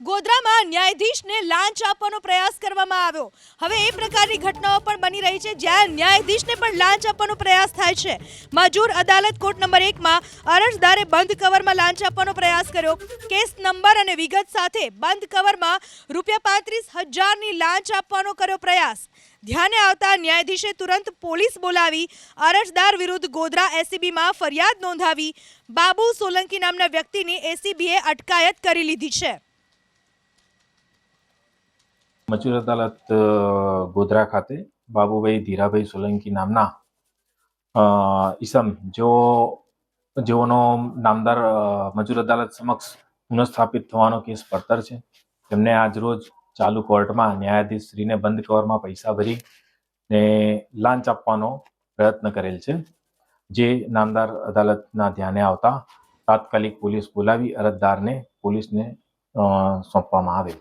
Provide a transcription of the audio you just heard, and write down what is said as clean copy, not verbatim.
ગોધરામાં ન્યાયાધીશને લાંચ આપવાનો પ્રયાસ કરવામાં આવ્યો। હવે એ પ્રકારની ઘટનાઓ પણ બની રહી છે જ્યાં ન્યાયાધીશને પણ લાંચ આપવાનો પ્રયાસ થાય છે। મજૂર અદાલત કોર્ટ નંબર 1 માં અરજદારે બંધ કવરમાં લાંચ આપવાનો પ્રયાસ કર્યો। કેસ નંબર અને વિગત સાથે બંધ કવરમાં ₹35,000ની લાંચ આપવાનો કર્યો પ્રયાસ। ધ્યાને આવતા ન્યાયાધીશે તુરંત પોલીસ બોલાવી અરજદાર વિરુદ્ધ ગોધરા એસીબીમાં ફરિયાદ નોંધાવી બાબુ સોલંકી નામના વ્યક્તિની એસીબીએ અટકાયત કરી લીધી છે। મજૂર અદાલત ગોધરા ખાતે બાબુભાઈ ધીરાભાઈ સોલંકી નામના ઈસમ જેઓનો નામદાર મજૂર અદાલત સમક્ષ પુનઃસ્થાપિત થવાનો કેસ પડતર છે, તેમને આજરોજ ચાલુ કોર્ટમાં ન્યાયાધીશ શ્રીને બંધ કવરમાં પૈસા ભરી ને લાંચ આપવાનો પ્રયત્ન કરેલ છે, જે નામદાર અદાલતના ધ્યાને આવતા તાત્કાલિક પોલીસ બોલાવી અરજદારને પોલીસને સોંપવામાં આવેલ।